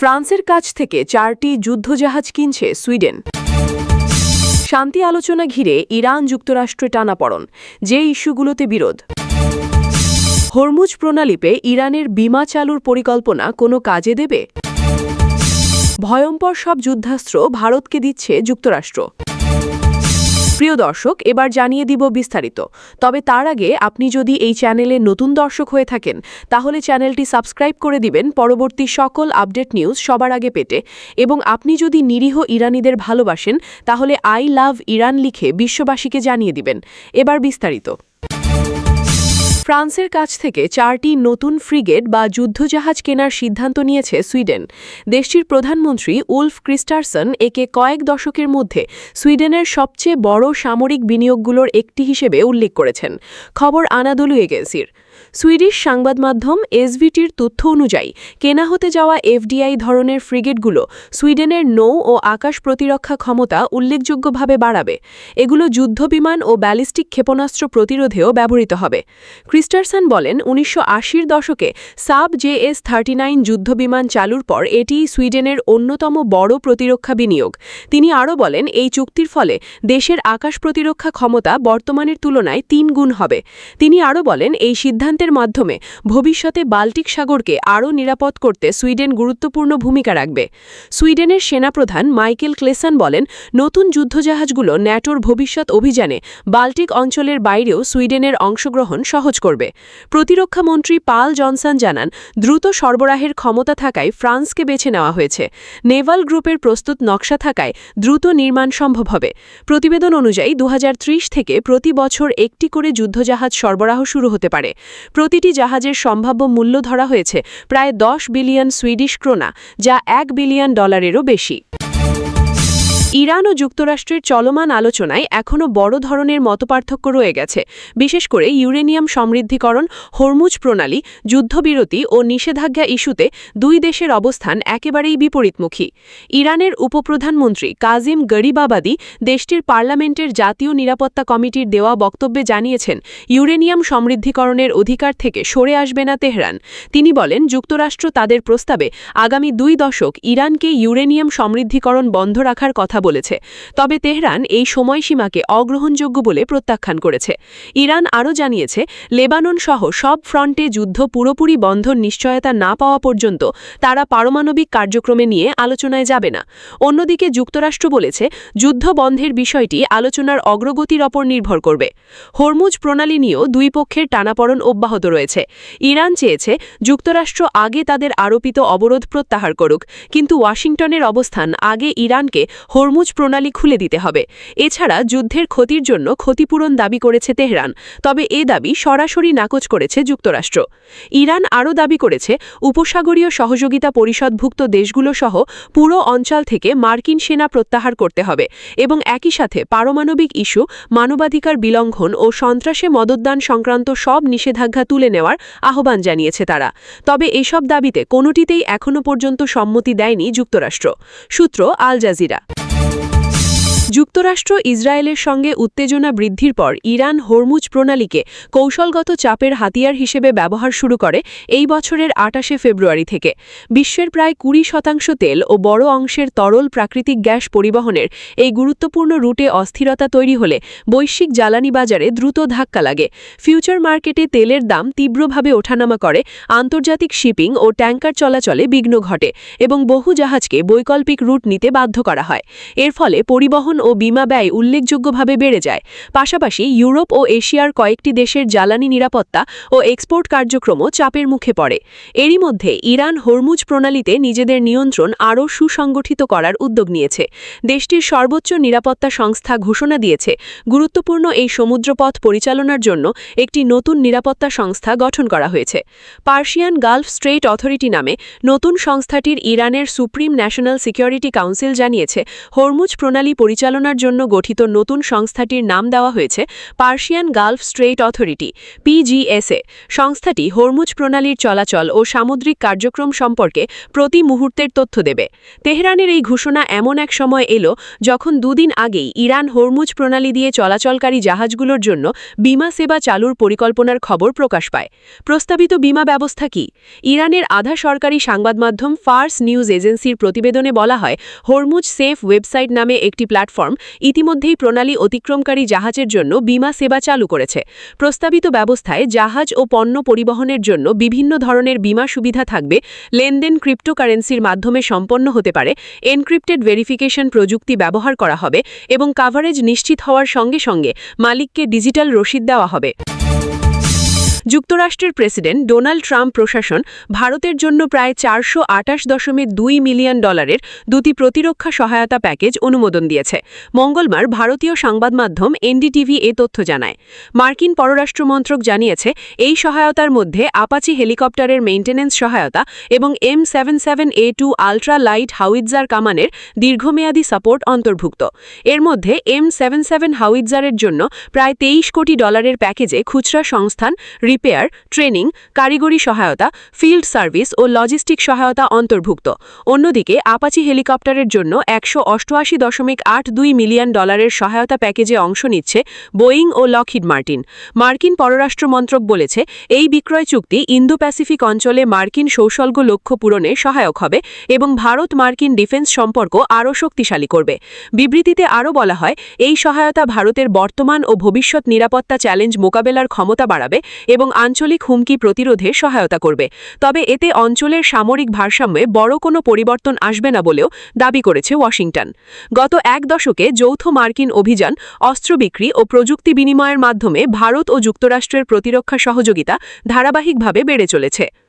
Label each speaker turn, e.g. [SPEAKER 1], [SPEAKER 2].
[SPEAKER 1] ফ্রান্সের কাছ থেকে 4টি যুদ্ধজাহাজ কিনছে সুইডেন। শান্তি আলোচনা ঘিরে ইরান যুক্তরাষ্ট্রে টানাপড়েন, যে ইস্যুগুলোতে বিরোধ। হরমুজ প্রণালীতে ইরানের বিমা চালুর পরিকল্পনা কোনো কাজে দেবে? ভয়ঙ্কর সব যুদ্ধাস্ত্র ভারতকে দিচ্ছে যুক্তরাষ্ট্র। প্রিয় দর্শক, এবার জানিয়ে দিব বিস্তারিত। তবে তার আগে আপনি যদি এই চ্যানেলে নতুন দর্শক হয়ে থাকেন তাহলে চ্যানেলটি সাবস্ক্রাইব করে দিবেন পরবর্তী সকল আপডেট নিউজ সবার আগে পেতে। এবং আপনি যদি নিরীহ ইরানিদের ভালোবাসেন তাহলে আই লাভ ইরান লিখে বিশ্ববাসীকে জানিয়ে দিবেন। এবার বিস্তারিত। ফ্রান্সের কাছ থেকে 4টি নতুন ফ্রিগেট বা যুদ্ধজাহাজ কেনার সিদ্ধান্ত নিয়েছে সুইডেন। দেশটির প্রধানমন্ত্রী উলফ ক্রিস্টারসন একে কয়েক দশকের মধ্যে সুইডেনের সবচেয়ে বড় সামরিক বিনিয়োগগুলোর একটি হিসেবে উল্লেখ করেছেন। খবর আনাদোলু এজেন্সির। সুইডিশ সংবাদ মাধ্যম এসভিটির তথ্য অনুযায়ী কেনা হতে যাওয়া এফডিআই ধরনের ফ্রিগেটগুলো সুইডেনের নৌ ও আকাশ প্রতিরক্ষা ক্ষমতা উল্লেখযোগ্যভাবে বাড়াবে। এগুলো যুদ্ধবিমান ও ব্যালিস্টিক ক্ষেপণাস্ত্র প্রতিরোধেও ব্যবহৃত হবে। ক্রিস্টারসন বলেন, 1980-র দশকে সাব JS-39 যুদ্ধবিমান চালুর পর এটি সুইডেনের অন্যতম বড় প্রতিরক্ষা বিনিয়োগ। তিনি আরও বলেন, এই চুক্তির ফলে দেশের আকাশ প্রতিরক্ষা ক্ষমতা বর্তমানের তুলনায় 3 গুণ হবে। তিনি আরও বলেন, এই সিদ্ধান্তের মাধ্যমে ভবিষ্যতে বাল্টিক সাগরকে আরও নিরাপদ করতে সুইডেন গুরুত্বপূর্ণ ভূমিকা রাখবে। সুইডেনের সেনাপ্রধান মাইকেল ক্লেসন বলেন, নতুন যুদ্ধজাহাজগুলো ন্যাটোর ভবিষ্যৎ অভিযানে বাল্টিক অঞ্চলের বাইরেও সুইডেনের অংশগ্রহণ সহজ করবে। প্রতিরক্ষা মন্ত্রী পাল জনসন জানান, দ্রুত সরবরাহের ক্ষমতা থাকায় ফ্রান্সকে বেছে নেওয়া হয়েছে। নেভাল গ্রুপের প্রস্তুত নকশা থাকায় দ্রুত নির্মাণ সম্ভব হবে। প্রতিবেদন অনুযায়ী 2030 থেকে প্রতি বছর একটি করে যুদ্ধজাহাজ সরবরাহ শুরু হতে পারে। প্রতিটি জাহাজের সম্ভাব্য মূল্য ধরা হয়েছে প্রায় 10 বিলিয়ন সুইডিশ ক্রোনা, যা $1 বিলিয়ন বেশি। ইরান ও যুক্তরাষ্ট্রের চলমান আলোচনায় এখনও বড় ধরনের মতপার্থক্য রয়ে গেছে, বিশেষ করে ইউরেনিয়াম সমৃদ্ধিকরণ, হরমুজ প্রণালী, যুদ্ধবিরতি ও নিষেধাজ্ঞা ইস্যুতে দুই দেশের অবস্থান একেবারেই বিপরীতমুখী। ইরানের উপপ্রধানমন্ত্রী কাজিম গরিবাবাদি দেশটির পার্লামেন্টের জাতীয় নিরাপত্তা কমিটির দেওয়া বক্তব্যে জানিয়েছেন, ইউরেনিয়াম সমৃদ্ধিকরণের অধিকার থেকে সরে আসবে না তেহরান। তিনি বলেন, যুক্তরাষ্ট্র তাদের প্রস্তাবে আগামী 2 দশক ইরানকে ইউরেনিয়াম সমৃদ্ধিকরণ বন্ধ রাখার কথা বলেছে। তবে তেহরান এই সময়সীমাকে অগ্রহণযোগ্য বলে প্রত্যাখ্যান করেছে। ইরান আরও জানিয়েছে, লেবানন সহ সব ফ্রন্টে যুদ্ধ পুরোপুরি বন্ধর নিশ্চয়তা না পাওয়া পর্যন্ত তারা পারমাণবিক কার্যক্রমে নিয়ে আলোচনায় যাবে না। অন্যদিকে যুক্তরাষ্ট্র বলেছে, যুদ্ধ বন্ধের বিষয়টি আলোচনার অগ্রগতির ওপর নির্ভর করবে। হরমুজ প্রণালী নিয়েও দুই পক্ষের টানাপড়েন অব্যাহত রয়েছে। ইরান চেয়েছে যুক্তরাষ্ট্র আগে তাদের আরোপিত অবরোধ প্রত্যাহার করুক, কিন্তু ওয়াশিংটনের অবস্থান আগে ইরানকে হরমুজ প্রণালী খুলে দিতে হবে। এছাড়া যুদ্ধের ক্ষতির জন্য ক্ষতিপূরণ দাবি করেছে তেহরান, তবে এ দাবি সরাসরি নাকচ করেছে যুক্তরাষ্ট্র। ইরান আরও দাবি করেছে, উপসাগরীয় সহযোগিতা পরিষদভুক্ত দেশগুলো সহ পুরো অঞ্চল থেকে মার্কিন সেনা প্রত্যাহার করতে হবে এবং একই সাথে পারমাণবিক ইস্যু, মানবাধিকার বিলঙ্ঘন ও সন্ত্রাসে মদতদান সংক্রান্ত সব নিষেধাজ্ঞা তুলে নেওয়ার আহ্বান জানিয়েছে তারা। তবে এসব দাবিতে কোনোটিতেই এখনও পর্যন্ত সম্মতি দেয়নি যুক্তরাষ্ট্র। সূত্র আল জাজিরা। যুক্তরাষ্ট্র ইসরায়েলের সঙ্গে উত্তেজনা বৃদ্ধির পর ইরান হরমুজ প্রণালীকে কৌশলগত চাপের হাতিয়ার হিসেবে ব্যবহার শুরু করে এই বছরের 28 ফেব্রুয়ারি থেকে। বিশ্বের প্রায় 20% তেল ও বড় অংশের তরল প্রাকৃতিক গ্যাস পরিবহনের এই গুরুত্বপূর্ণ রুটে অস্থিরতা তৈরি হলে বৈশ্বিক জ্বালানি বাজারে দ্রুত ধাক্কা লাগে। ফিউচার মার্কেটে তেলের দাম তীব্রভাবে ওঠানামা করে, আন্তর্জাতিক শিপিং ও ট্যাঙ্কার চলাচলে বিঘ্ন ঘটে এবং বহু জাহাজকে বৈকল্পিক রুট নিতে বাধ্য করা হয়। এর ফলে পরিবহন ও বিমা ব্যয় উল্লেখযোগ্যভাবে বেড়ে যায়। পাশাপাশি ইউরোপ ও এশিয়ার কয়েকটি দেশের জ্বালানি নিরাপত্তা ও এক্সপোর্ট কার্যক্রমও চাপের মুখে পড়ে। এরই মধ্যে ইরান হরমুজ প্রণালীতে নিজেদের নিয়ন্ত্রণ আরও সুসংগঠিত করার উদ্যোগ নিয়েছে। দেশটির সর্বোচ্চ নিরাপত্তা সংস্থা ঘোষণা দিয়েছে, গুরুত্বপূর্ণ এই সমুদ্রপথ পরিচালনার জন্য একটি নতুন নিরাপত্তা সংস্থা গঠন করা হয়েছে। পার্সিয়ান গালফ স্ট্রেইট অথরিটি নামে নতুন সংস্থাটির ইরানের সুপ্রিম ন্যাশনাল সিকিউরিটি কাউন্সিল জানিয়েছে, হরমুজ প্রণালী পরিচালনা পরিচালনার জন্য গঠিত নতুন সংস্থাটির নাম দেওয়া হয়েছে Persian Gulf Strait Authority PGSA। সংস্থাটি হরমুজ প্রণালীর চলাচল ও সামুদ্রিক কার্যক্রম সম্পর্কে প্রতি মুহূর্তের তথ্য দেবে। তেহরানের এই ঘোষণা এমন এক সময় এলো যখন দুদিন আগেই ইরান হরমুজ প্রণালী দিয়ে চলাচলকারী জাহাজগুলোর জন্য বিমা সেবা চালুর পরিকল্পনার খবর প্রকাশ পায়। প্রস্তাবিত বিমা ব্যবস্থা কি? ইরানের আধা সরকারি সংবাদমাধ্যম ফার্স নিউজ এজেন্সির প্রতিবেদনে বলা হয়, হরমুজ সেফ ওয়েবসাইট নামে একটি প্ল্যাটফর্ম ইতিমধ্যেই প্রণালী অতিক্রমকারী জাহাজের জন্য বিমা সেবা চালু করেছে। প্রস্তাবিত ব্যবস্থায় জাহাজ ও পণ্য পরিবহনের জন্য বিভিন্ন ধরনের বিমা সুবিধা থাকবে। লেনদেন ক্রিপ্টোকারেন্সির মাধ্যমে সম্পন্ন হতে পারে, এনক্রিপ্টেড ভেরিফিকেশন প্রযুক্তি ব্যবহার করা হবে এবং কাভারেজ নিশ্চিত হওয়ার সঙ্গে সঙ্গে মালিককে ডিজিটাল রসিদ দেওয়া হবে। যুক্তরাষ্ট্রের প্রেসিডেন্ট ডোনাল্ড ট্রাম্প প্রশাসন ভারতের জন্য প্রায় $428.2 মিলিয়ন দুটি প্রতিরক্ষা সহায়তা প্যাকেজ অনুমোদন দিয়েছে। মঙ্গলবার ভারতীয় সংবাদমাধ্যম NDTV এ তথ্য জানায়। মার্কিন পররাষ্ট্র মন্ত্রক জানিয়েছে, এই সহায়তার মধ্যে আপাচি হেলিকপ্টারের মেইনটেন্যান্স সহায়তা এবং M77A2 আল্ট্রা লাইট হাউইটজার কামানের দীর্ঘমেয়াদী সাপোর্ট অন্তর্ভুক্ত। এর মধ্যে M77 হাউইটজারের জন্য প্রায় $23 কোটি প্যাকেজে খুচরা সংস্থান, রিপেয়ার, ট্রেনিং, কারিগরি সহায়তা, ফিল্ড সার্ভিস ও লজিস্টিক সহায়তা অন্তর্ভুক্ত। অন্যদিকে আপাচি হেলিকপ্টারের জন্য $188.82 মিলিয়ন সহায়তা প্যাকেজে অংশ নিচ্ছে বোয়িং ও লকহিড মার্টিন। মার্কিন পররাষ্ট্র মন্ত্রক বলেছে, এই বিক্রয় চুক্তি ইন্দো প্যাসিফিক অঞ্চলে মার্কিন কৌশলগত লক্ষ্য পূরণে সহায়ক হবে এবং ভারত মার্কিন ডিফেন্স সম্পর্ক আরও শক্তিশালী করবে। বিবৃতিতে আরও বলা হয়, এই সহায়তা ভারতের বর্তমান ও ভবিষ্যৎ নিরাপত্তা চ্যালেঞ্জ মোকাবেলার ক্ষমতা বাড়াবে এবং আঞ্চলিক হুমকি প্রতিরোধে সহায়তা করবে। তবে এতে অঞ্চলের সামরিক ভারসাম্যে বড় কোনো পরিবর্তন আসবে না বলেও দাবি করেছে ওয়াশিংটন। গত এক দশকে যৌথ মার্কিন অভিযান, অস্ত্র বিক্রি ও প্রযুক্তি বিনিময়ের মাধ্যমে ভারত ও যুক্তরাষ্ট্রের প্রতিরক্ষা সহযোগিতা ধারাবাহিকভাবে বেড়ে চলেছে।